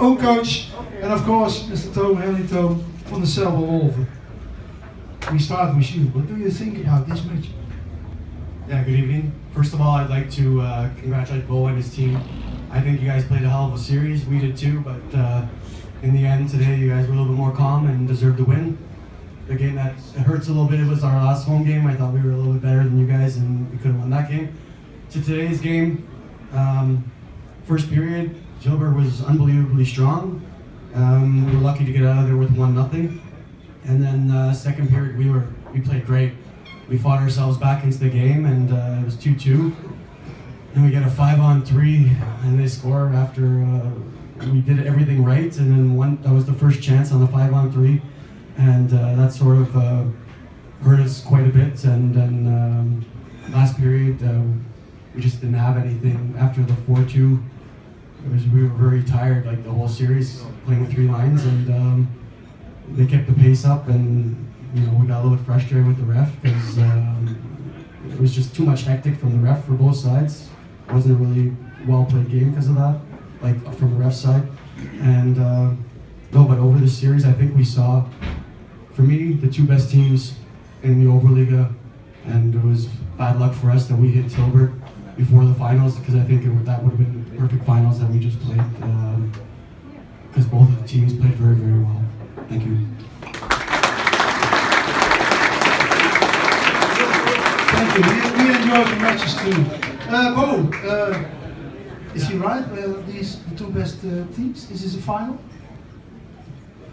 own coach, and of course, Mr. Toon, Henry Toon from the Selber Wölfe. We start with you. What do you think about this match? Yeah, good evening. First of all, I'd like to congratulate Bo and his team. I think you guys played a hell of a series. We did too, but in the end today, you guys were a little bit more calm and deserved to win. The game that hurts a little bit, it was our last home game. I thought we were a little bit better than you guys and we could have won that game. To today's game, first period, Tilburg was unbelievably strong. We were lucky to get out of there with 1-0. And then second period, we played great. We fought ourselves back into the game, and it was 2-2. And we get a 5-on-3, and they score after we did everything right. And then that was the first chance on the 5-on-3, and that sort of hurt us quite a bit. And then last period, we just didn't have anything. After the 4-2, we were very tired, like the whole series, playing with 3 lines, and they kept the pace up, and we got a little bit frustrated with the ref because it was just too much hectic from the ref for both sides. It wasn't a really well played game because of that, like from the ref side. And no, but over the series, I think we saw, for me, the 2 best teams in the Oberliga, and it was bad luck for us that we hit Tilburg before the finals, because I think that would have been perfect finals that we just played, because both of the teams played very, very well. Thank you. Thank you. We enjoyed the matches too. Bo, is he right? These the 2 best teams. Is this a final?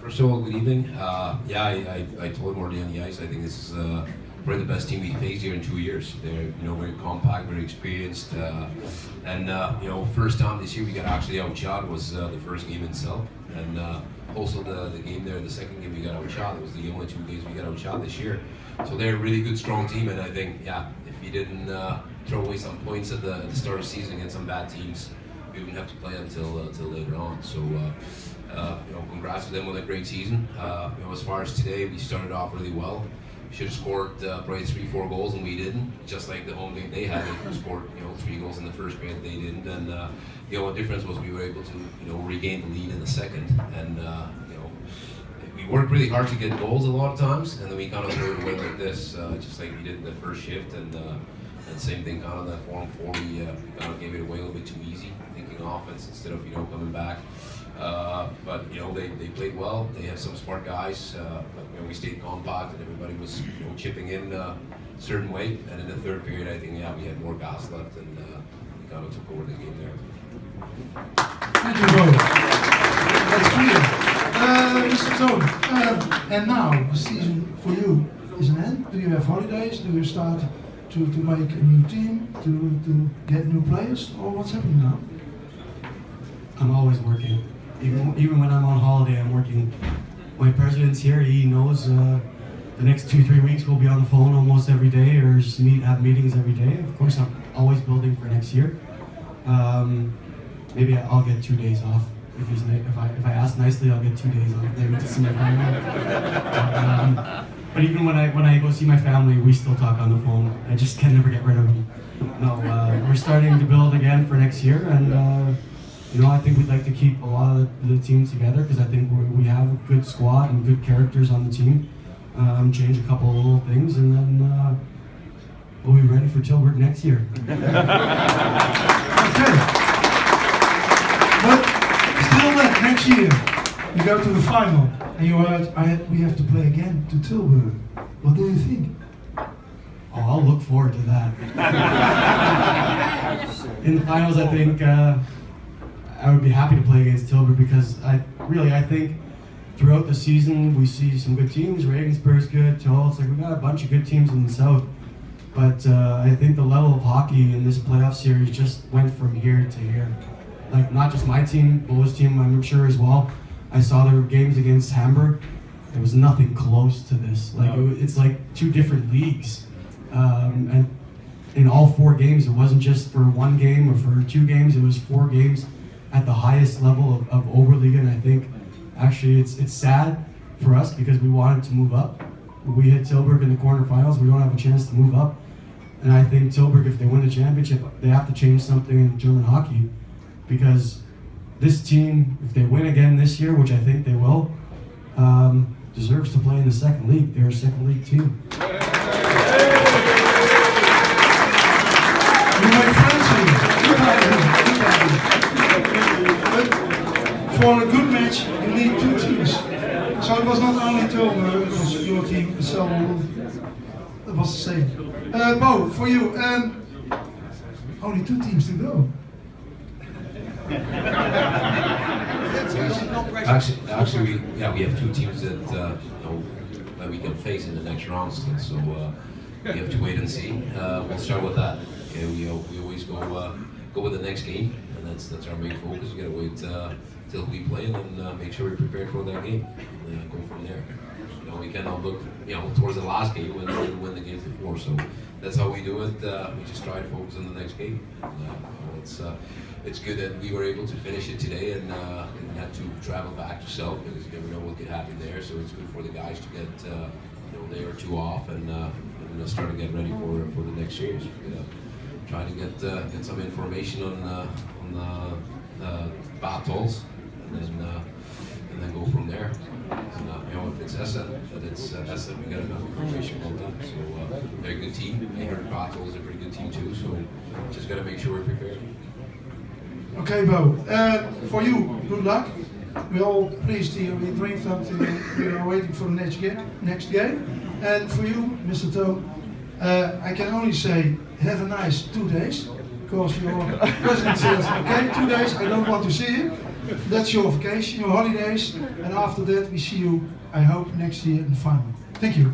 First of all, good evening. I told him already on the ice. I think this is probably the best team we faced here in 2 years. They're very compact, very experienced, and first time this year we got actually outshot was the first game in Selb, and also the game there, the second game we got outshot. It was the only 2 games we got outshot this year. So they're a really good, strong team, and I think if you didn't throw away some points at the start of the season against some bad teams, we wouldn't have to play until later on. So congrats to them with a great season. As far as today, we started off really well. We should have scored probably 3-4 goals, and we didn't. Just like the home game they had, they scored 3 goals in the first period, they didn't. And the difference was we were able to regain the lead in the second, and we worked really hard to get goals a lot of times, and then we kind of threw it away like this, just like we did in the first shift, and same thing kind of that 4-on-4, we kind of gave it away a little bit too easy, thinking offense instead of coming back. But they played well. They have some smart guys. But we stayed compact, and everybody was chipping in a certain way. And in the third period, I think we had more gas left, and we kind of took over the game there. Thank you, Bo. That's clear. Mr. Toon, and now the season for you is an end. Do you have holidays? Do you start to make a new team, to get new players, or what's happening now? I'm always working. Even when I'm on holiday, I'm working. My president's here. He knows the next 2-3 weeks we'll be on the phone almost every day, or just have meetings every day. Of course, I'm always building for next year. Maybe I'll get 2 days off. If I ask nicely, I'll get 2 days off maybe to see my family. But even when I go see my family, we still talk on the phone. I just can never get rid of them. No, we're starting to build again for next year, and I think we'd like to keep a lot of the team together, because I think we have a good squad and good characters on the team. Change a couple of little things, and then we'll be ready for Tilburg next year. Okay. But still, next year you go to the final, and you heard we have to play again to Tilburg. What do you think? Oh, I'll look forward to that. In the finals, I think I would be happy to play against Tilburg, because I think throughout the season we see some good teams. Regensburg's good, Tull. We got a bunch of good teams in the south. But I think the level of hockey in this playoff series just went from here to here. Like, not just my team, Bo's team, I'm sure as well. I saw their games against Hamburg. There was nothing close to this. It's like 2 different leagues. And in all 4 games, it wasn't just for 1 game or for 2 games, it was 4 games at the highest level of Oberliga. And I think actually it's sad for us, because we wanted to move up. We hit Tilburg in the quarterfinals, we don't have a chance to move up. And I think Tilburg, if they win the championship, they have to change something in German hockey, because this team, if they win again this year, which I think they will, deserves to play in the second league. They're a second league team. You make friends here. But for a good match, you need two teams. So it was not only Tilburg, it was your team, the Selber Wölfe. It was the same. Bo, for you, only two teams to go. Actually, we have two teams that that we can face in the next round still. So we have to wait and see. We'll start with that. Okay, we always go with the next game, and that's our main focus. You gotta wait till we play and then make sure we're prepared for that game. And go from there. We cannot look towards the last game when we win the game before. So that's how we do it. We just try to focus on the next game. It's good that we were able to finish it today and didn't have to travel back to Selb because you never know what could happen there. So it's good for the guys to get a day or two off and start to get ready for the next series. Try to get some information on the battles and then go from there. And, if it's Essen, but it's Essen, we got enough information about them. So they're a good team. They heard Battle is a pretty good team too. So just got to make sure we're prepared. Okay, Bo. For you, good luck. We're all pleased here. We drink something. We are waiting for the next game. And for you, Mr. Toon, I can only say have a nice 2 days. Because your president says, okay, 2 days, I don't want to see you. That's your vacation, your holidays. And after that, we see you, I hope, next year in the final. Thank you.